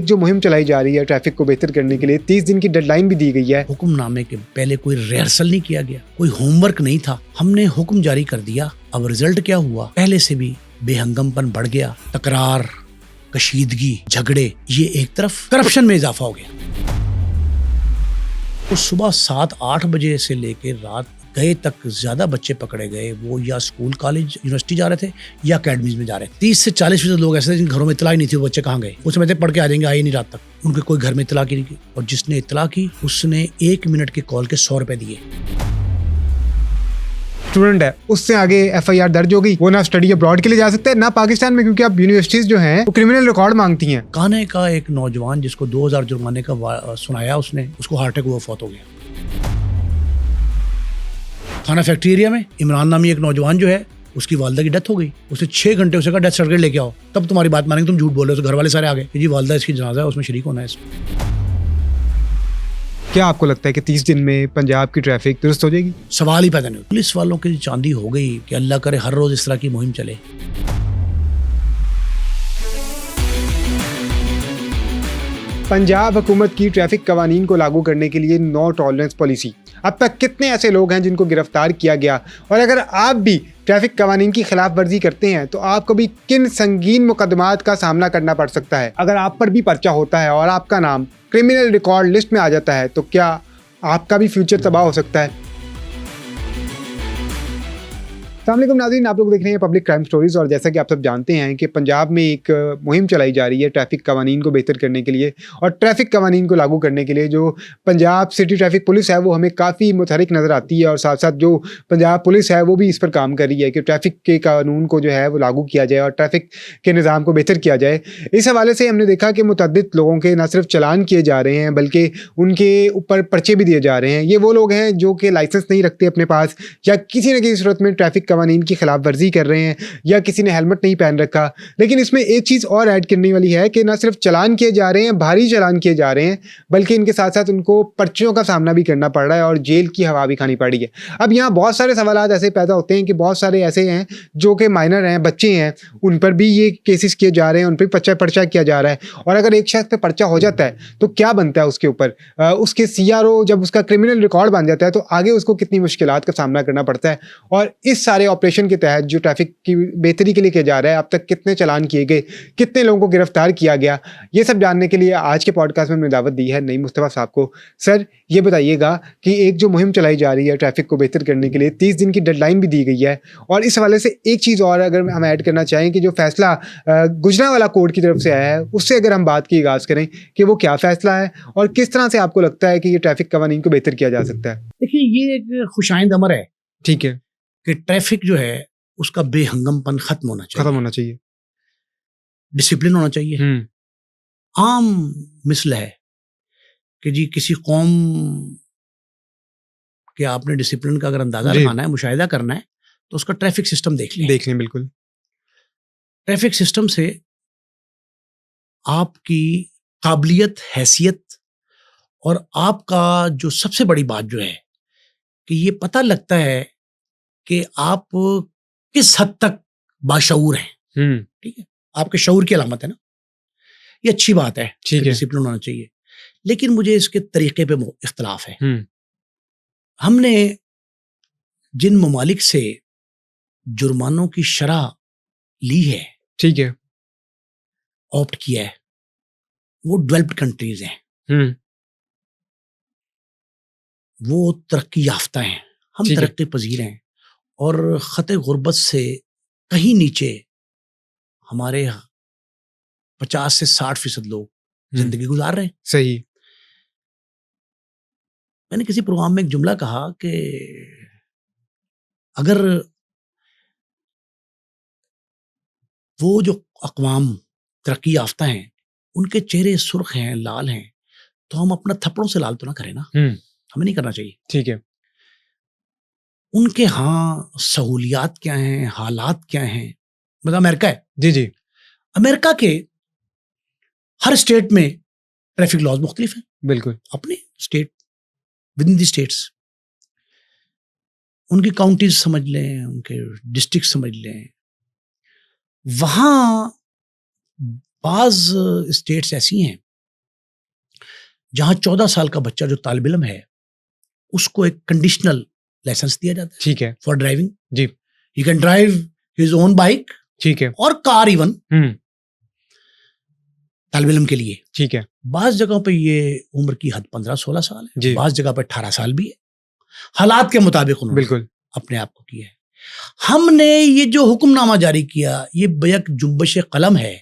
जो मुहिम चलाई जा रही है ट्रैफिक को बेहतर करने के लिए, 30 दिन की डेडलाइन भी दी गई है। हुक्मनामे के पहले कोई रिहर्सल नहीं किया गया, कोई होमवर्क नहीं था, हमने हुक्म जारी कर दिया। अब रिजल्ट क्या हुआ, पहले से भी बेहंगमपन बढ़ गया, तकरार, कशीदगी, झगड़े, ये एक तरफ, करप्शन में इजाफा हो गया। तो सुबह 7-8 बजे से लेकर रात गए तक ज्यादा बच्चे पकड़े गए, वो या स्कूल, कॉलेज, यूनिवर्सिटी जा रहे थे या अकेडमीज में जा रहे थे। 30 से 40% लोग ऐसे थे जिन घरों में इतला ही नहीं थी वो बच्चे कहाँ गए, उस समय पढ़ के आ जाएंगे, आए नहीं रात तक, उनके कोई घर में इतला की नहीं की। और जिसने इतला की उसने 1 मिनट के कॉल के 100 रुपए दिए। स्टूडेंट है, उससे आगे FIR दर्ज हो गई, वो ना स्टडी अब्रॉड के लिए जा सकता है ना पाकिस्तान में, क्योंकि अब यूनिवर्सिटीज जो हैं वो क्रिमिनल रिकॉर्ड मांगती हैं। कान्हे का एक नौजवान जिसको 2000 जुर्माने का सुनाया उसने, उसको हार्ट अटैक हुआ, फौत हो गया। थाना फैक्ट्री एरिया में इमरान नामी एक नौजवान जो है, उसकी वालदा की डेथ हो गई। उसने 6 घंटे उसे कहा डेथ सर्टिफिकेट लेके आओ, तब तुम्हारी बात मानेंगे, तुम झूठ बोल रहे हो। तो घर वाले सारे आ गए कि जी वालदा इसकी जनाजा है, उसमें शरीक होना है इसमें। क्या आपको लगता है कि 30 दिन में पंजाब की ट्रैफिक दुरुस्त हो जाएगी? सवाल ही पैदा नहीं। पुलिस वालों की चांदी हो गई कि अल्लाह करे हर रोज इस तरह की मुहिम चले। पंजाब हुकूमत की ट्रैफिक कवानीन को लागू करने के लिए नो टॉलरेंस पॉलिसी। अब तक कितने ऐसे लोग हैं जिनको गिरफ्तार किया गया, और अगर आप भी ट्रैफिक कवानीन की खिलाफ वर्जी करते हैं तो आपको भी किन संगीन मुकदमात का सामना करना पड़ सकता है। अगर आप पर भी पर्चा होता है और आपका नाम क्रिमिनल रिकॉर्ड लिस्ट में आ जाता है तो क्या आपका भी फ्यूचर तबाह हो सकता है? अस्सलाम वालेकुम नाज़रीन, आप लोग देख रहे हैं पब्लिक क्राइम स्टोरीज। और जैसा कि आप सब जानते हैं कि पंजाब में एक मुहिम चलाई जा रही है ट्रैफिक कवानीन को बेहतर करने के लिए, और ट्रैफिक कवानीन को लागू करने के लिए जो पंजाब सिटी ट्रैफिक पुलिस है वो हमें काफ़ी मुतहरिक नज़र आती है, और साथ साथ जो पंजाब पुलिस है वो भी इस पर काम कर रही है कि ट्रैफिक के कानून को जो है वो लागू किया जाए और ट्रैफिक के निज़ाम को बेहतर किया जाए। इस हवाले से हमने देखा कि मुतअद्दिद लोगों के न सिर्फ चलान किए जा रहे हैं बल्कि उनके ऊपर पर्चे भी दिए जा रहे हैं। ये वो लोग हैं जो कि लाइसेंस नहीं रखते अपने पास, या किसी न किसी सूरत में ट्रैफिक कवानीन की खिलाफ वर्जी कर रहे हैं, या किसी ने हेलमेट नहीं पहन रखा। लेकिन इसमें एक चीज़ और ऐड करने वाली है कि न सिर्फ चलान किए जा रहे हैं, भारी चलान किए जा रहे हैं, बल्कि इनके साथ साथ उनको पर्चियों का सामना भी करना पड़ रहा है और जेल की हवा भी खानी पड़ रही है। अब यहाँ बहुत सारे सवाल ऐसे पैदा होते हैं कि बहुत सारे ऐसे हैं जो कि माइनर हैं, बच्चे हैं, उन पर भी ये केसेस किए जा रहे हैं, उन पर पर्चा किया जा रहा है। और अगर एक शख्स पे पर्चा हो जाता है तो क्या बनता है उसके ऊपर, उसके CRO जब उसका क्रिमिनल रिकॉर्ड बन जाता है तो आगे उसको कितनी मुश्किलात का सामना करना पड़ता है। और इस सारे ऑपरेशन के तहत जो ट्रैफिक की बेहतरी के लिए किया जा रहा है, अब तक कितने चालान किए गए, कितने लोगों को गिरफ्तार किया गया, ये सब जानने के लिए आज के पॉडकास्ट में हमने दावत दी है नईम मुस्तफ़ा साहब को। सर, ये बताइएगा कि एक जो मुहिम चलाई जा रही है ट्रैफिक को बेहतर करने के लिए, 30 दिन की डेडलाइन भी दी गई है, और इस हवाले से एक चीज़ और अगर हम ऐड करना चाहें कि जो फैसला गुजरांवाला कोर्ट की तरफ से आया है, उससे अगर हम बात की आगाज़ करें कि वो क्या फ़ैसला है और किस तरह से आपको लगता है कि ये ट्रैफिक कवानीन को बेहतर किया जा सकता है। देखिए, ये एक खुशाइंद अमर है, ठीक है, कि ट्रैफिक जो है उसका बेहंगमपन खत्म होना चाहिए, डिसिप्लिन होना चाहिए। आम मिसल है कि जी किसी कौम के आपने डिसिप्लिन का अगर अंदाजा लगाना है, मुशाहिदा करना है, तो उसका ट्रैफिक सिस्टम देख लें। बिल्कुल। ट्रैफिक सिस्टम से आपकी काबिलियत, हैसियत और आपका जो सबसे बड़ी बात जो है कि ये पता लगता है कि आप किस हद तक बाशऊर हैं। ठीक है, आपके शऊर की अलामत है ना, ये अच्छी बात है, डिसिप्लिन होना चाहिए। लेकिन मुझे इसके तरीके पे इख्तलाफ है। हमने जिन ममालिक से जुर्मानों की शरह ली है, ठीक है, ऑप्ट किया है, वो डेवलप्ड कंट्रीज हैं, वो तरक्की याफ्ता हैं, हम तरक्की पजीर हैं, और खते गुर्बत से कहीं नीचे हमारे 50 से 60% लोग जिंदगी गुजार रहे हैं। सही। मैंने किसी प्रोग्राम में एक जुमला कहा कि अगर वो जो अक़वाम तरक्की याफ्ता हैं उनके चेहरे सुर्ख हैं, लाल हैं, तो हम अपना थप्पड़ों से लाल तो ना करें ना, हमें नहीं करना चाहिए। ठीक है। उनके यहाँ सहूलियात क्या हैं, हालात क्या हैं, मतलब अमेरिका है, जी, अमेरिका के हर स्टेट में ट्रैफिक लॉज मुख्तलिफ हैं। बिल्कुल, अपने state, with in the states, उनकी काउंटीज समझ लें, उनके डिस्ट्रिक्ट समझ लें। वहाँ बाज स्टेट्स ऐसी हैं जहां 14 साल का बच्चा जो तालिब इल्म है उसको एक कंडीशनल लाइसेंस दिया जाता है ठीक है फॉर ड्राइविंग। जी। He can drive his own bike ठीक है और कार इवन तालिब इल्म के लिए। ठीक है बाज़ जगहों पे ये उम्र की हद 15-16 साल जी। है, बाज़ जगह पे 18 साल भी है, हालात के मुताबिक उन्होंने बिल्कुल अपने आप को किया है। हमने ये जो हुक्मनामा जारी किया ये बेयक जुम्बश कलम है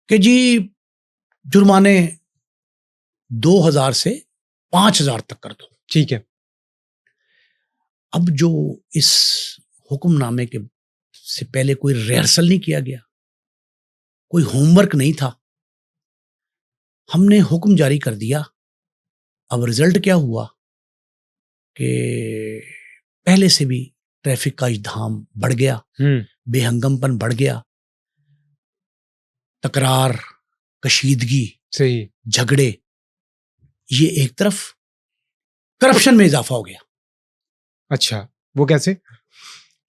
कि जी जुर्माने 2000 से 5000 तक कर दो। ठीक है अब जो इस हुक्मनामे के से पहले कोई रिहर्सल नहीं किया गया, कोई होमवर्क नहीं था, हमने हुक्म जारी कर दिया। अब रिजल्ट क्या हुआ कि पहले से भी ट्रैफिक का इज़्दिहाम बढ़ गया, बेहंगमपन बढ़ गया, तकरार, कशीदगी, सही। झगड़े, ये एक तरफ, करप्शन में इजाफा हो गया। अच्छा वो कैसे?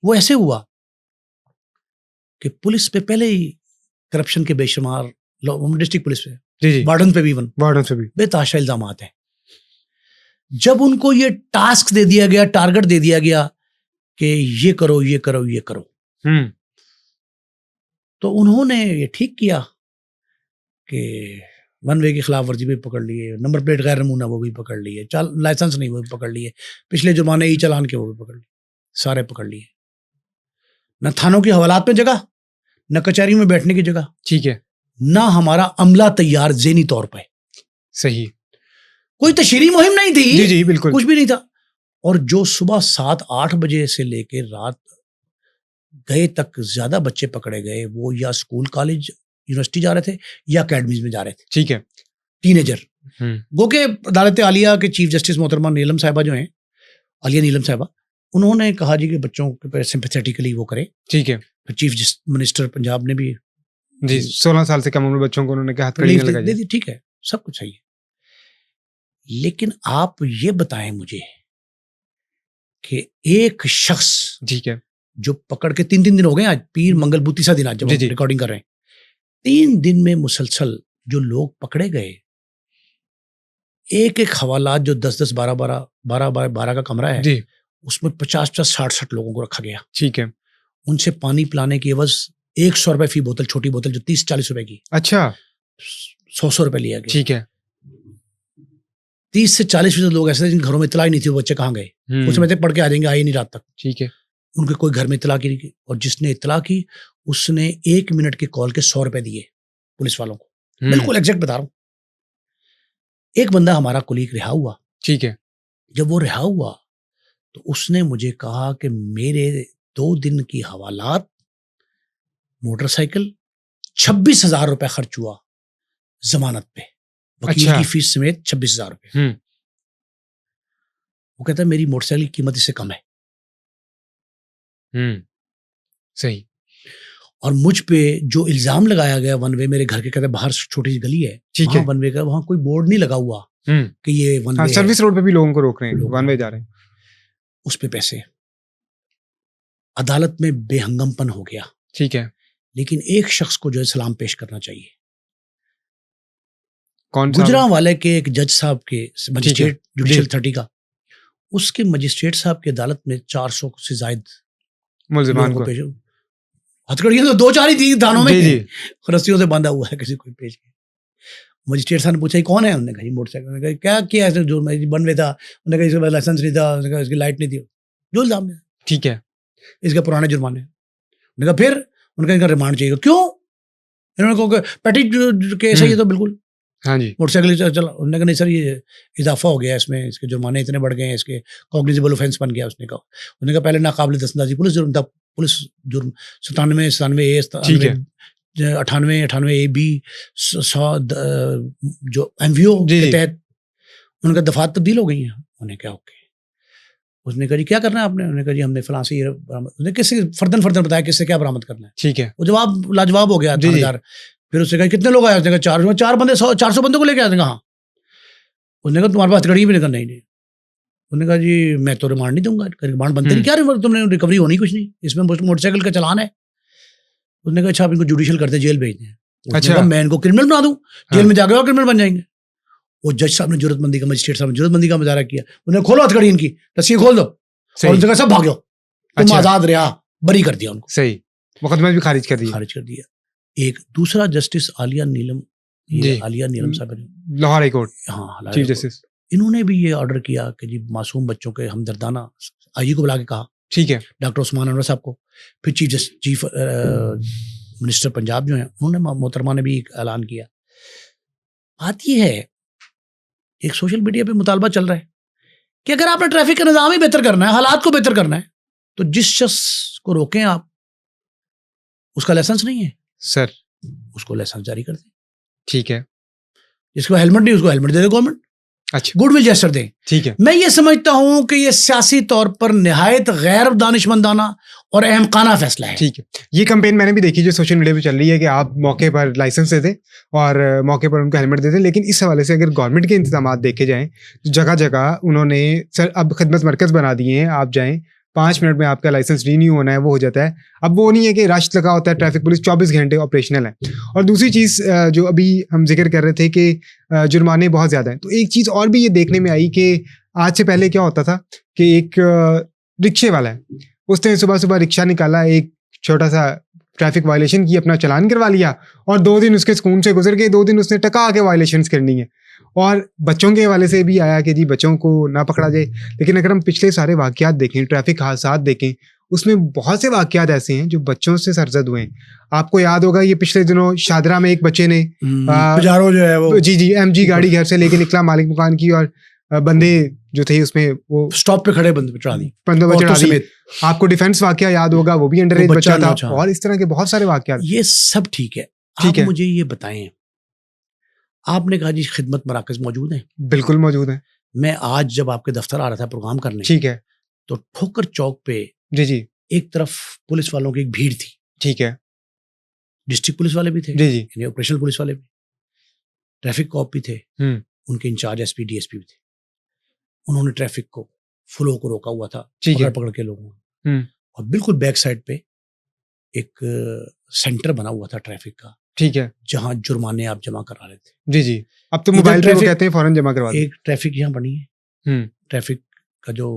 वो ऐसे हुआ कि पुलिस पे पहले ही करप्शन के बेशुमार, डिस्ट्रिक्ट पुलिस पे, जी जी वार्डन पे भी, इवन वार्डन से भी बेताशा इल्जामात हैं। जब उनको ये टास्क दे दिया गया, टारगेट दे दिया गया कि ये करो ये करो ये करो, तो उन्होंने ये ठीक किया कि वन वे की खिलाफ वर्जी भी पकड़ लिए, नंबर प्लेट गैर नमूना वो भी पकड़ लिए, लाइसेंस नहीं वो भी पकड़ लिए, पिछले जुर्माने ई चालान के वो भी पकड़ लिए, सारे पकड़ लिए। न थानों की हवालात में जगह, न कचहरी में बैठने की जगह, ठीक है ना हमारा अमला तैयार ज़हनी तौर पे। सही। कोई तशरीह मुहिम नहीं थी, जी जी बिल्कुल कुछ भी नहीं था। और जो सुबह 7-8 बजे से लेकर रात गए तक ज्यादा बच्चे पकड़े गए, वो या स्कूल कॉलेज यूनिवर्सिटी जा रहे थे या अकेडमीज में जा रहे थे। ठीक है, टीनेजर। गो के अदालत आलिया के चीफ जस्टिस मोहतरमा नीलम साहिबा जो हैं, आलिया नीलम साहिबा, उन्होंने कहा जी कि बच्चों के सिंपैथेटिकली वो करें। ठीक है। चीफ मिनिस्टर पंजाब ने भी जी 16 साल से कम उम्र बच्चों को उन्होंने कहा हथकड़ी में लगा दी। ठीक है, सब कुछ सही है, लेकिन आप ये बताएं मुझे कि एक शख्स, ठीक है, जो पकड़ के 3 दिन हो गए, आज पीर मंगल बुध तीसरा दिन आज जब हम रिकॉर्डिंग कर रहे हैं, 3 दिन में मुसलसल जो लोग पकड़े गए, एक एक हवालात जो 10-10, 12 का कमरा है जी, उसमें 50-50, 60-60 लोगों को रखा गया। ठीक है। उनसे पानी पिलाने की एवज 100 रुपए फी बोतल, छोटी बोतल जो 30-40 रुपए की, अच्छा, 100 रुपए लिया गया। ठीक है। 30 से 40% लोग ऐसे जिन घरों में इतला ही नहीं थी वो बच्चे कहाँ गए, उस समय तक पढ़ के आ जाएंगे, आए नहीं रात तक। ठीक है। उनके कोई घर में इतला की नहीं, और जिसने इतला की उसने 1 मिनट के कॉल के 100 रुपए दिए पुलिस वालों को। बिल्कुल एग्जैक्ट बता रहा हूं। एक बंदा हमारा कुलीग रिहा हुआ। ठीक है। जब वो रिहा हुआ तो उसने मुझे कहा कि मेरे 2 दिन की हवालात, मोटरसाइकिल, 26,000 रुपए खर्च हुआ जमानत पे, वकील की फीस समेत 26,000 रुपए। वो कहता है मेरी मोटरसाइकिल की कीमत इससे कम है। सही। और मुझ पे जो इल्जाम लगाया गया वन वे, मेरे घर के कहते बाहर छोटी सी गली है, ठीक है, वन वे का, वहां कोई बोर्ड नहीं लगा हुआ कि ये वन वे, सर्विस रोड पे भी लोगों को रोक रहे हैं, वन वे जा रहे हैं, उस पे पैसे। अदालत में बेहंगमपन हो गया। ठीक है। लेकिन एक शख्स को जो है सलाम पेश करना चाहिए। कौन? गुजरांवाले के एक जज साहब के, मजिस्ट्रेट जुडिशियल 30 का, उसके मजिस्ट्रेट साहब की अदालत में 400 से ज्यादा मुल्जिमान को पेश, हथकड़ियां तो 2-4 ही थी थानों में, रस्सियों से बांधा हुआ है, किसी को पेश किया। मजिस्ट्रेट साहब ने पूछा कौन है, उन्होंने कहा मोटरसाइकिल। उन्होंने कहा क्या किया ऐसे, जो बन में था, उन्होंने कहा इसके पास लाइसेंस नहीं था, उन्होंने कहा इसकी लाइट नहीं थी, जो इल्जाम है। ठीक है। इसके पुराने जुर्माने। उन्होंने कहा फिर, उनका इनका रिमांड चाहिए। क्यों? इन्होंने कहा पैटी केस है ये तो बिल्कुल। हाँ जी। मोटरसाइकिल चला, उन्होंने कहा नहीं सर ये इजाफा हो गया इसमें, इसके जुर्माने इतने बढ़ गए हैं, इसके कॉग्निजेबल ऑफेंस बन गया। उसने कहा, उन्होंने कहा पहले नाकाबिल दस्तंदाजी पुलिस जुर्म था, पुलिस जुर्म 97 ए, 98 ए बी, 100 जो MVO के तहत उनका दफात तब्दील हो गई है। उन्होंने कहा ओके। उसने कहा जी क्या करना है आपने? उन्होंने कहा जी हमने फलां से ये बरामद, उसने किससे फर्दन बताया किससे क्या बरामद करना है। ठीक है। वो जवाब लाजवाब हो गया थानेदार। फिर उसने कहा कितने लोग आए? उसने कहा 4 बंदे, 400 बंदे को लेके आए। हाँ। उसने कहा तुम्हारे पास हथकड़ी भी नहीं करना। नहीं। उन्होंने कहा जी मैं तो रिमांड नहीं दूंगा, रिमांड बनते नहीं, क्या तुमने रिकवरी होनी कुछ नहीं, इसमें मोटरसाइकिल का चलान है। उसने कहा अच्छा आप इनको जुडिशियल करते जेल भेज दें। अच्छा मैं इनको क्रिमिनल बना दूं, जेल में जाकर और क्रिमिनल बन जाएंगे। वो जज साहब ने जरूरतमंदी का, मजिस्ट्रेट साहब ने जरूरतमंदी का मुजाहरा किया, उन्हें खोलो हथकड़ी इनकी, रस्सी खोल दो, और उन जगह सब भाग जाओ, तुम अच्छा। आजाद रहा, बरी कर दिया उनको, सही, मुकदमा भी खारिज कर दिया। एक दूसरा जस्टिस आलिया नीलम, जी, आलिया नीलम साहब है, लाहौर हाई कोर्ट हाँ चीफ जस्टिस, इन्होंने भी ये ऑर्डर किया कि जी मासूम बच्चों के हमदर्दाना, आईजी को बुला के कहा, ठीक है, डॉक्टर उस्मान अनवर साहब को, फिर चीफ मिनिस्टर पंजाब जो है उन्होंने, मोहतरमा ने भी एक ऐलान किया। बात ये है, एक सोशल मीडिया पे मुतालबा चल रहा है कि अगर आपने ट्रैफिक का निज़ाम ही बेहतर करना है, हालात को बेहतर करना है, तो जिस शख्स को रोकें आप, उसका लाइसेंस नहीं है सर, उसको लाइसेंस जारी कर दें, ठीक है, जिसको हेलमेट नहीं उसको हेलमेट दे दे गवर्नमेंट, अच्छा, गुडविल जेस्चर दें। ठीक है, मैं ये समझता हूं कि ये सियासी तौर पर निहायत गैर दानिशमंदाना और अहमकाना फैसला है। ठीक है। ये कैंपेन मैंने भी देखी जो सोशल मीडिया पे चल रही है कि आप मौके पर लाइसेंस दे दें और मौके पर उनको हेलमेट दे दें, लेकिन इस हवाले से अगर गवर्नमेंट के इंतजाम देखे जाएं तो जगह जगह उन्होंने सर अब खिदमत मरकज़ बना दिए हैं, आप जाएं 5 मिनट में आपका लाइसेंस रीन्यू होना है, वो हो जाता है। अब वो नहीं है कि रश लगा होता है, ट्रैफिक पुलिस 24 घंटे ऑपरेशनल है। और दूसरी चीज़ जो अभी हम जिक्र कर रहे थे कि जुर्माने बहुत ज़्यादा हैं, तो एक चीज़ और भी ये देखने में आई कि आज से पहले क्या होता था कि एक रिक्शे वाला है, उसने सुबह सुबह रिक्शा निकाला, एक छोटा सा ट्रैफिक वायलेशन की, अपना चालान करवा लिया और 2 दिन उसके सुकून से गुजर गए, 2 दिन उसने टका के वायलेशंस करनी है। और बच्चों के हवाले से भी आया कि जी बच्चों को ना पकड़ा जाए, लेकिन अगर हम पिछले सारे वाक़यात देखें, ट्रैफिक हादसात देखें, उसमें बहुत से वाक़यात ऐसे हैं जो बच्चों से सरजद हुए हैं। आपको याद होगा ये पिछले दिनों शादरा में एक बच्चे ने पजारो जो है वो जी एमजी गाड़ी घर से लेके निकला मालिक मकान की, और बंदे जो थे उसमें वो स्टॉप पे खड़े बंदे पे चढ़ा दी, बंदों पर चढ़ा दी। आपको डिफेंस वाक़या याद होगा, वो भी अंडर एज बच्चा था, और इस तरह के बहुत सारे वाक़यात। ये सब ठीक है। आप मुझे ये बताएं, आपने कहा जी खिदमत मराकज़ मौजूद हैं? बिल्कुल मौजूद हैं। मैं आज जब आपके दफ्तर आ रहा था प्रोग्राम करने, ठीक है, तो ठोकर चौक पे जी एक तरफ पुलिस वालों की एक भीड़ थी, ठीक है, डिस्ट्रिक्ट पुलिस वाले भी थे, जी ऑपरेशनल पुलिस वाले भी, ट्रैफिक कॉप भी थे, उनके इंचार्ज एसपी डीएसपी भी थे। उन्होंने ट्रैफिक को फ्लो को रोका हुआ था, पकड़ के लोगों को, और बिल्कुल बैक साइड पे एक सेंटर बना हुआ था ट्रैफिक का, ठीक है, जहां जुर्माने आप जमा करा रहे थे। जी अब तो मोबाइल पे वो कहते हैं फौरन जमा करवा दो। एक ट्रैफिक यहाँ बनी है, ट्रैफिक का जो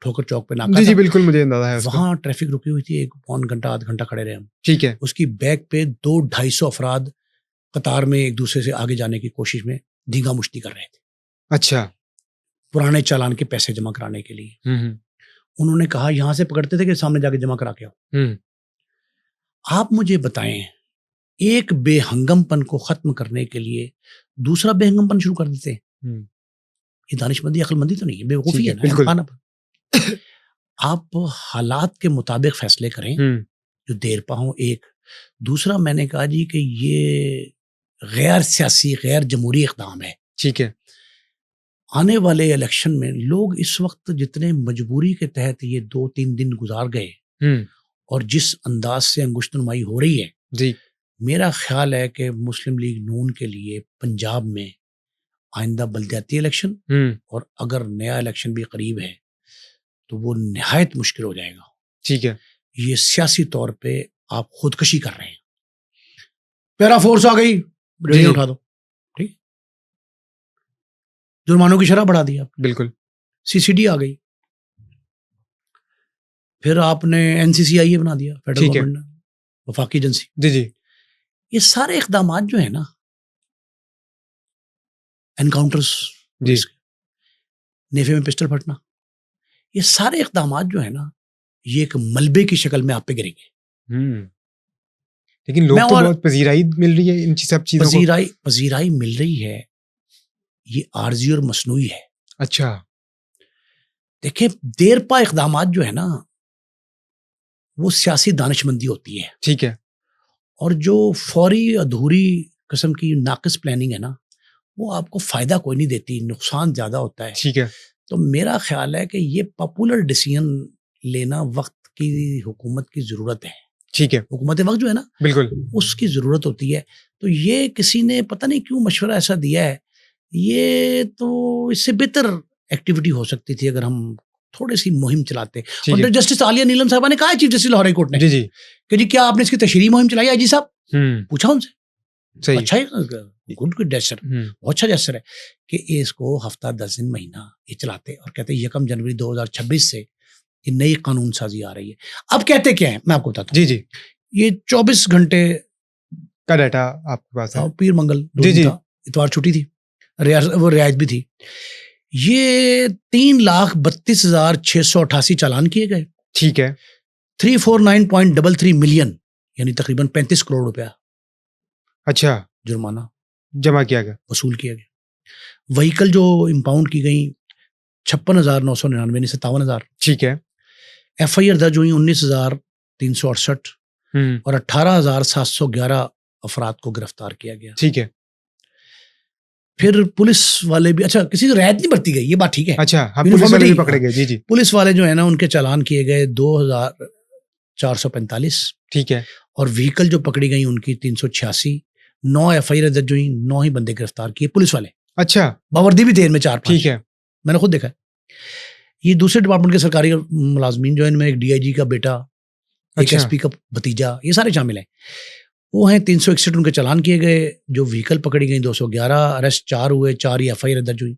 ठोकर चौक पे नाका, जी बिल्कुल मुझे अंदाजा है, वहां ट्रैफिक रुकी हुई थी, 1 घंटा आध घंटा खड़े रहे हम, ठीक है। उसकी बैक पे 200-250 अफराद कतार में एक दूसरे से आगे जाने की कोशिश में धींगा मुश्ती कर रहे थे। अच्छा, पुराने चालान के पैसे जमा कराने के लिए। उन्होंने कहा यहां से पकड़ते थे कि सामने जाके जमा करा के आओ। आप मुझे बताएं, एक बेहंगमपन को खत्म करने के लिए दूसरा बेहंगमपन शुरू कर देते हैं, ये दानिशमंदी अक्लमंदी तो नहीं है, बेवकूफी है ना, बिल्कुल। आप हालात के मुताबिक फैसले करें जो देरपा हो। एक दूसरा, मैंने कहा जी कि ये गैर सियासी गैर जमहूरी इक़दाम है, ठीक है। आने वाले इलेक्शन में लोग इस वक्त जितने मजबूरी के तहत ये 2-3 दिन गुजार गए और जिस अंदाज से अंगुश्तनुमाई हो रही है, जी मेरा ख्याल है कि मुस्लिम लीग नून के लिए पंजाब में आइंदा बल्दियाती इलेक्शन और अगर नया इलेक्शन भी करीब है तो वो निहायत मुश्किल हो जाएगा, ठीक है। ये सियासी तौर पे आप खुदकशी कर रहे हैं। पैरा फोर्स आ गई, उठा दो, ठीक, जुर्मानों की शरह बढ़ा दी आप, बिल्कुल। सीसीडी आ गई, फिर आपने एनसीसीआईए बना दिया, फेडरल गवर्नमेंट ने, वफाकी एजेंसी। जी ये सारे इक़दामात जो है ना, एनकाउंटर्स, नेफे में पिस्टल फटना, ये सारे इक़दामात जो है ना, ये एक मलबे की शक्ल में आप पे गिरेंगे। लेकिन लोग तो बहुत पजीराई मिल रही है इन सब चीजों को। पजीराई मिल रही है, ये आर्जी और मसनूई है। अच्छा, देखिए देरपा इक़दामात जो है ना, वो सियासी दानिशमंदी होती है, ठीक है। और जो फौरी अधूरी किस्म की नाकिस प्लानिंग है ना, वो आपको फायदा कोई नहीं देती, नुकसान ज्यादा होता है, ठीक है। तो मेरा ख्याल है कि ये पॉपुलर डिसीजन लेना वक्त की हुकूमत की जरूरत है, ठीक है। हुकूमत वक्त जो है ना, बिल्कुल उसकी जरूरत होती है। तो ये किसी ने पता नहीं क्यों मशवरा ऐसा दिया है, ये तो इससे बेहतर एक्टिविटी हो सकती थी अगर हम थोड़ी सी मुहिम चलाते। और जस्टिस आलिया नीलम साहबा ने कहा है chief justice Lahore high court ने, जी कि जी क्या आपने इसकी तशरीह मुहिम चलाई आईजी साहब? पूछा उनसे, सही। अच्छा है, गुड जेस्चर, बहुत अच्छा जेस्चर है कि ये इसको हफ्ता 10 दिन महीना ये चलाते और कहते हैं 1 जनवरी 2026 से ये नई कानून साजी आ रही है। अब कहते क्या है मैं आपको बताता हूँ। जी जी, ये 24 घंटे का डाटा आपके पास है? पीर मंगल दो जी दिन जी, था, इतवार छुट्टी थी, वो रियायत भी थी। ये 3,32,688 चालान किए गए, ठीक है। 349.33 मिलियन यानी तकरीबन 35 करोड़ रुपया अच्छा, जुर्माना जमा किया गया। वसूल किया गया। व्हीकल जो इम्पाउंड की गई 56,999 यानी 57,000। ठीक है। FIR दर्ज हुई 19,368 और 18,711 अफराद को गिरफ्तार किया गया। ठीक है। फिर पुलिस वाले भी, अच्छा किसी को रियायत नहीं बरती गई, ये बात ठीक है। अच्छा, हाँ, पुलिस वाले भी पकड़े गए। जी जी, पुलिस वाले जो है ना उनके चालान किए गए 2,445, ठीक है। और व्हीकल जो पकड़ी गई उनकी 386। 9 FIR दर्ज हुई, 9 ही बंदे गिरफ्तार किए पुलिस वाले। अच्छा, बावर्दी भी थे इनमें 4-5। ठीक है। मैंने खुद देखा है। ये दूसरे डिपार्टमेंट के सरकारी मुलाजमीन जो है, इनमें एक DIG का बेटा, एक अच्छा, SP का भतीजा, ये सारे शामिल हैं। वो हैं 361 उनके चालान किए गए। जो व्हीकल पकड़ी गई 211, अरेस्ट 4 हुए, 4 ही FIR दर्ज हुई।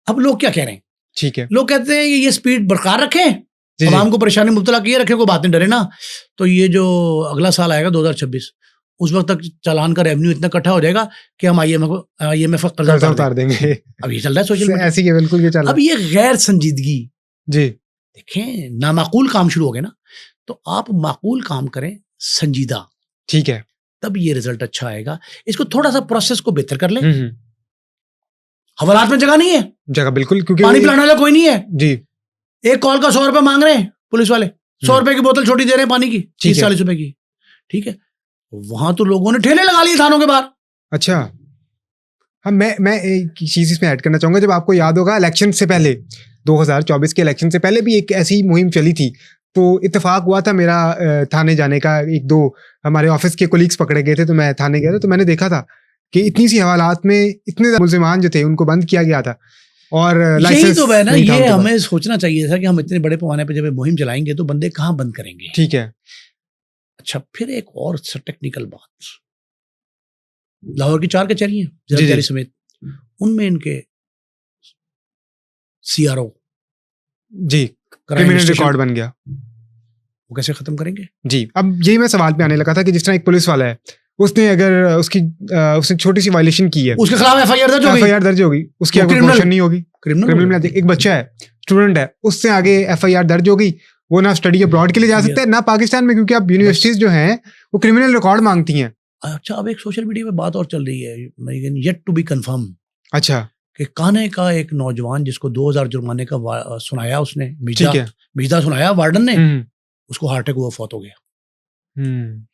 अब लोग क्या कह रहे हैं? ठीक है। लोग कहते हैं ये स्पीड बरकरार रखें, जी जी, आवाम को परेशानी मुब्तला किए रखें, कोई बात नहीं, डरे ना। तो ये जो अगला साल आएगा 2026, उस वक्त तक चालान का रेवेन्यू इतना इकट्ठा हो जाएगा कि हम IMF का कर्जा कर्जा उतार उतार देंगे। अब ये चल रहा है सोशल मीडिया। ऐसी के बिल्कुल ये चल रहा अब ये गैर संजीदगी, जी, देखें नामाकूल काम शुरू हो गए ना, तो आप माकूल काम करें, संजीदा, ठीक है। तब ये रिजल्ट अच्छा आएगा। इसको थोड़ा सा प्रोसेस को बेहतर कर ले। हम्म, हवालात में जगह नहीं है, जगह बिल्कुल, क्योंकि पानी पिलाने वाला कोई नहीं है। जी, एक कॉल का 100 रुपए मांग रहे हैं पुलिस वाले, 100 रुपए की बोतल छोटी दे रहे हैं पानी की, 30-40 रुपए की, ठीक है। वहां तो लोगों ने ठेले लगा लिए थानों के बाहर। अच्छा। हाँ, मैं एक चीज इसमें ऐड करना चाहूंगा। जब आपको याद होगा इलेक्शन से पहले, 2024 के इलेक्शन से पहले भी एक ऐसी मुहिम चली थी, तो इत्तेफाक हुआ था मेरा थाने जाने का। 1-2 हमारे ऑफिस के कोलीग्स पकड़े गए थे, तो मैं थाने गया था, तो मैंने देखा था कि इतनी सी हवालात में इतने मुल्जिमान जो थे उनको बंद किया गया था, और यही तो है ना, ये हमें सोचना चाहिए था कि हम इतने बड़े पैमाने पर जब मुहिम चलाएंगे तो बंदे कहाँ बंद करेंगे। ठीक है। अच्छा, फिर एक और टेक्निकल बात, लाहौर की 4 कचहरी हैं जी, जरदारी समेत, उनमें इनके CRO जी, क्रिमिनल रिकॉर्ड बन गया। वो कैसे खत्म करेंगे? जी, अब यही मैं सवाल पे आने लगा था कि जिस तरह एक पुलिस वाला है, उसने अगर उसने छोटी सी वायलेशन की है, उसके खिलाफ FIR दर्ज होगी, FIR दर्ज होगी, उसकी आगे criminal- मोशन नहीं होगी, क्रिमिनल क्रिमिनल। एक बच्चा है, स्टूडेंट है, उससे आगे FIR दर्ज होगी, वो ना स्टडी अब्रॉड के लिए जा सकता है, ना पाकिस्तान में, क्योंकि अब यूनिवर्सिटीज जो हैं वो क्रिमिनल रिकॉर्ड मांगती हैं। अच्छा, अब एक सोशल मीडिया पे बात और चल रही है, येट टू बी कंफर्म, अच्छा, कि कान्हे का एक नौजवान जिसको 2,000 जुर्माने का सुनाया, उसने ठीक है। मिर्जा सुनाया वार्डन ने, हम्म, उसको हार्ट अटैक हुआ, फौत हो गया हम्म,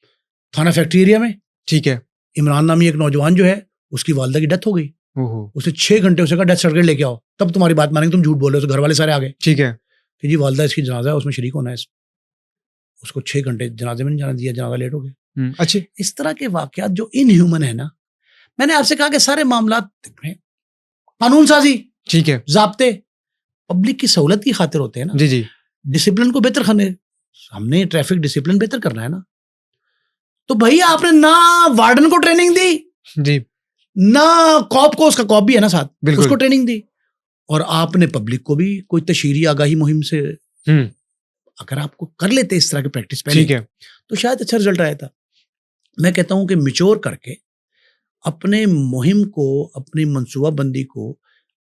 थाना फैक्ट्री एरिया में। ठीक है। इमरान नामी एक नौजवान जो है, उसकी वालदा की डेथ हो गई। ओहो, उसने 6 घंटे उसे कहा डेथ सर्टिफिकेट लेके आओ, तब तुम्हारी बात मानेंगे, तुम झूठ बोल रहे हो। तो घर वाले सारे आ गए ठीक है। कि जी वालदा इसकी जनाजा है, उसमें शरीक होना है। उसको 6 घंटे जनाजे में नहीं जाने दिया, जनाजा लेट हो गया। अच्छे। इस तरह के वाकयात जो इनह्यूमन है ना, मैंने आपसे कहा कि सारे मामला कानून साजी, ठीक है। जाब्ते पब्लिक की सहूलत की खातिर होते हैं ना। जी जी, डिसिप्लिन को बेहतर करने, हमने ट्रैफिक डिसिप्लिन बेहतर करना है ना, तो भैया आपने ना वार्डन को ट्रेनिंग दी, जी, ना कॉप को, उसका कॉप भी है ना साथ, बिल्कुल। उसको ट्रेनिंग दी, और आपने पब्लिक को भी कोई तशहीरी आगाही मुहिम से अगर आपको कर लेते इस तरह की प्रैक्टिस पहले, ठीक है। तो शायद अच्छा रिजल्ट आया था। मैं कहता हूं कि मिच्योर करके अपने मुहिम को, अपनी मनसूबाबंदी को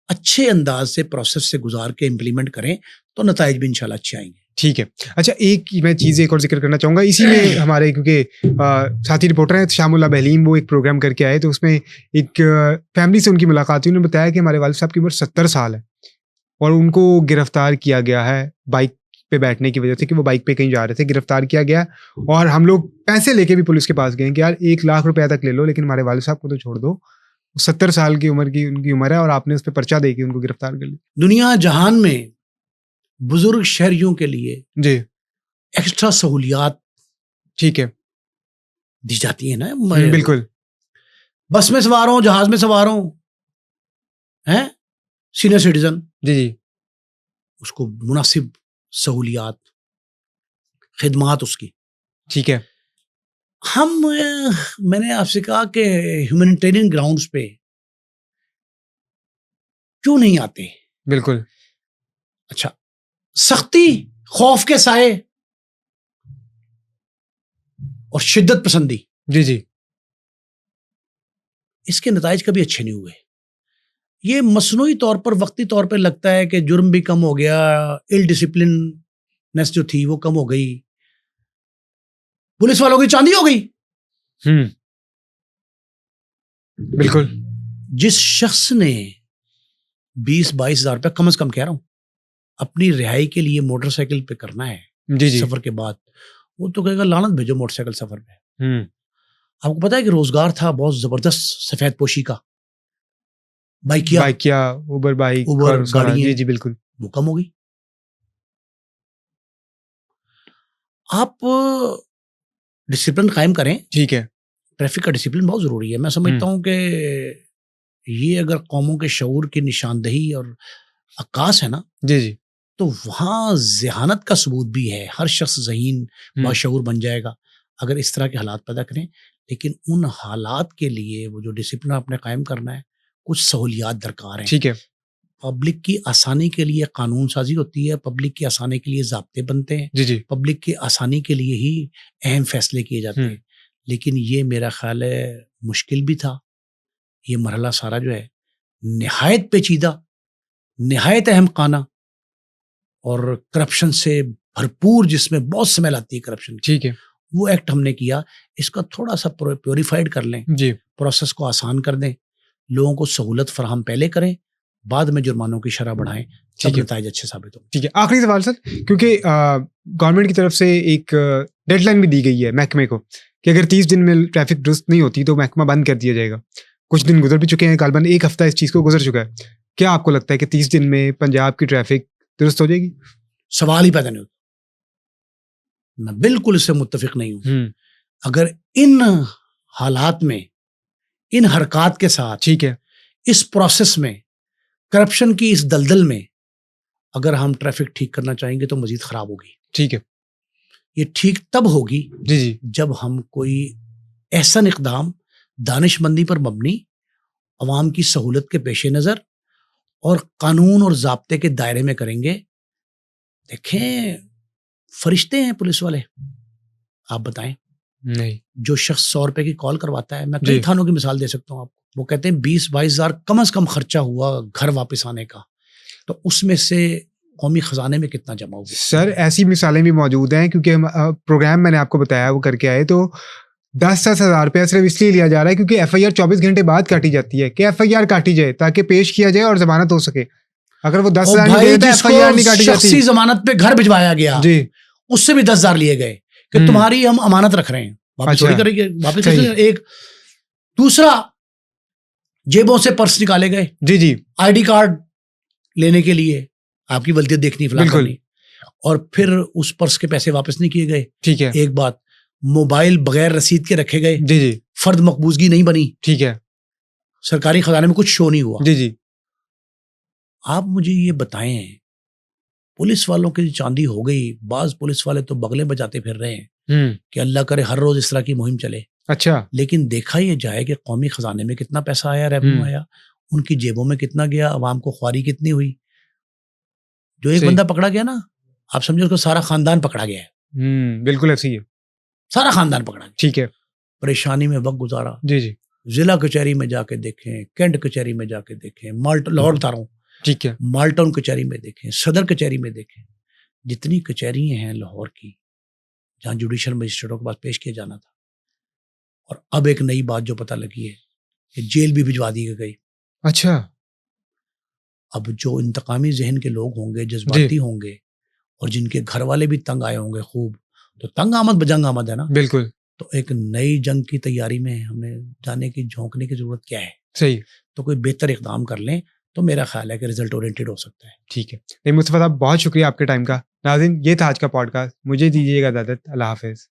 अच्छे अंदाज से, प्रोसेस से गुजार के इम्प्लीमेंट करें, तो नताइज भी इंशाल्लाह अच्छे आएंगे। ठीक है। अच्छा, एक मैं चीज़ एक और जिक्र करना चाहूँगा इसी में, हमारे क्योंकि साथी रिपोर्टर हैं शामुल्लाह बहलीम, वो एक प्रोग्राम करके आए, तो उसमें एक फैमिली से उनकी मुलाकात हुई। उन्होंने बताया कि हमारे वालिद साहब की उम्र 70 साल है और उनको गिरफ्तार किया गया है बाइक पे बैठने की वजह से, कि वो बाइक पे कहीं जा रहे थे, गिरफ्तार किया गया, और हम लोग पैसे लेके भी पुलिस के पास गए कि यार 1 लाख रुपया तक ले लो, लेकिन हमारे वालिद साहब को तो छोड़ दो, 70 साल की उम्र की उनकी उम्र है, और आपने उस पर पर्चा दे के उनको गिरफ्तार कर लिया। दुनिया जहान में बुजुर्ग शहरियों के लिए जी, एक्स्ट्रा सहूलियात ठीक है। दी जाती है ना, बिल्कुल। बस में सवार हूं, जहाज में सवार हूं, हैं सीनियर सिटीजन, जी जी, उसको मुनासिब सहूलियात, खिदमात उसकी। ठीक है। मैंने आपसे कहा कि ह्यूमैनिटेरियन ग्राउंड्स पे क्यों नहीं आते? बिल्कुल। अच्छा, सख्ती, खौफ के साए और शिद्दत पसंदी, जी जी। इसके नताइज कभी अच्छे नहीं हुए। ये मसनूई तौर पर, वक्ती तौर पर लगता है कि जुर्म भी कम हो गया, इल डिसिप्लिननेस जो थी वो कम हो गई, पुलिस वालों की चांदी हो गई। बिल्कुल। जिस शख्स ने 20-22 हजार रुपया, कम से कम कह रहा हूं, अपनी रिहाई के लिए मोटरसाइकिल पे करना है जी जी। सफर के बाद, वो तो कहेगा लानत भेजो मोटरसाइकिल सफर पे। आपको पता है कि रोजगार था बहुत जबरदस्त सफेद पोशी का, बाइकिया, उबर बाइक उबर और सारा। गाड़ियां, जी जी बिल्कुल। वो कम हो गई। आप डिसिप्लिन कायम करें, ठीक है। ट्रैफिक का डिसिप्लिन बहुत जरूरी है। मैं समझता हूं कि ये अगर कौमों के शऊर की निशानदही और अक्कास है ना, जी जी। तो वहां जहानत का सबूत भी है। हर शख्स ज़हीन बाशऊर बन जाएगा अगर इस तरह के हालात पैदा करें। लेकिन उन हालात के लिए वो जो डिसिप्लिन आपने कायम करना है, कुछ सहूलियात दरकार हैं। ठीक है। पब्लिक की आसानी के लिए कानून साजी होती है, पब्लिक की आसानी के लिए ज़ाब्ते बनते हैं, जी जी। पब्लिक की आसानी के लिए ही अहम फैसले किए जाते हैं। लेकिन ये मेरा ख्याल है मुश्किल भी था। ये मरहला सारा जो है निहायत पेचीदा, निहायत अहमकाना और करप्शन से भरपूर, जिसमें बहुत स्मेल आती है करप्शन की, ठीक है। वो एक्ट हमने किया। इसका थोड़ा सा प्योरीफाइड कर लें, जी। प्रोसेस को आसान कर दें, लोगों को सहूलत फराहम पहले करें, बाद में जुर्मानों की शरह बढ़ाएं, तब नताइज अच्छे साबित होंगे। ठीक है। आखिरी सवाल सर, क्योंकि गवर्नमेंट की तरफ से एक डेडलाइन भी दी गई है महकमे को कि अगर 30 दिन में ट्रैफिक दुरुस्त नहीं होती तो महकमा बंद कर दिया जाएगा। कुछ दिन गुजर भी चुके हैं, गालबन 1 हफ्ता इस चीज़ को गुजर चुका है। क्या आपको लगता है कि 30 दिन में पंजाब की ट्रैफिक दुरुस्त हो जाएगी? सवाल ही पैदा नहीं होता। मैं बिल्कुल इससे मुत्तफिक नहीं हूं। अगर इन हालात में, इन हरकत के साथ, ठीक है, इस प्रोसेस में, करप्शन की इस दलदल में अगर हम ट्रैफिक ठीक करना चाहेंगे तो मजीद खराब होगी। ठीक है। ये ठीक तब होगी जी जी। जब हम कोई ऐसा इक़दाम दानिशमंदी पर मबनी, अवाम की सहूलत के पेश नज़र और कानून और ज़ाब्ते के दायरे में करेंगे। देखें, फरिश्ते हैं पुलिस वाले, आप बताएं। नहीं। जो शख्स 100 रुपए की कॉल करवाता है, मैं कई थानों की मिसाल दे सकता हूँ आपको, वो कहते हैं 20-22 हजार कम से कम खर्चा हुआ घर वापस आने का, तो उसमें से कौमी खजाने में कितना जमा हुआ? सर ऐसी मिसालें भी मौजूद हैं, क्योंकि हम प्रोग्राम मैंने आपको बताया वो करके आए, तो 10-10 हजार रुपया सिर्फ इसलिए लिया जा रहा है क्योंकि FIR 24 घंटे बाद काटी जाती है कि FIR काटी जाए ताकि पेश किया जाए और जमानत हो सके। अगर वो 10 हजार नहीं देता, FIR नहीं काटी जाती। शख्सी जमानत पे घर भिजवाया गया जी, उससे भी 10 हजार लिए गए कि तुम्हारी हम अमानत रख रहे हैं, वापस थोड़ी करेंगे, वापस। एक दूसरा, जेबों से पर्स निकाले गए, जी जी, ID कार्ड लेने के लिए, आपकी वल्दियत देखनी, फिलहाल करनी, और फिर उस पर्स के पैसे वापस नहीं किए गए। ठीक है। एक बात, मोबाइल बगैर रसीद के रखे गए, जी जी, फर्द मकबूजगी नहीं बनी। ठीक है। सरकारी खजाने में कुछ शो नहीं हुआ। जी जी। आप मुझे ये बताएं, पुलिस वालों की चांदी हो गई, बाज पुलिस वाले तो बगले बजाते फिर रहे हैं कि अल्लाह करे हर रोज इस तरह की मुहिम चले। अच्छा। लेकिन देखा ये जाए कि कौमी खजाने में कितना पैसा आया, रेवेन्यू आया, उनकी जेबों में कितना गया, अवाम को ख्वारी कितनी हुई। जो एक बंदा पकड़ा गया ना, आप समझो उसको सारा खानदान पकड़ा गया है। बिल्कुल ऐसी है, सारा खानदान पकड़ा गया। ठीक है। परेशानी में वक्त गुजारा। जी जी। जिला कचहरी में जाके देखें, कैंट कचहरी में जाके देखें, लाहौर बता रहा हूँ, ठीक है, माल्टन कचहरी में देखें, सदर कचहरी में देखें, जितनी कचहरियां हैं लाहौर की जहां जुडिशियल मजिस्ट्रेटों के पास पेश किया जाना था। और अब एक नई बात जो पता लगी है कि जेल भी भिजवा दी गई। अच्छा। अब जो इंतकामी जहन के लोग होंगे, जज्बाती होंगे, और जिनके घर वाले भी तंग आए होंगे खूब, तो तंग आमद बजंग आमद है ना। बिल्कुल। तो एक नई जंग की तैयारी में हमें जाने की, झोंकने की जरूरत क्या है? सही। तो कोई बेहतर इकदाम कर लें तो मेरा ख्याल है कि रिजल्ट ओरिएंटेड हो सकता है। ठीक है। नहीं, मुस्तफा साहब बहुत शुक्रिया आपके टाइम का। नाज़रीन, ये था आज का पॉडकास्ट। मुझे दीजिएगा इजाज़त। अल्लाह हाफ़िज़।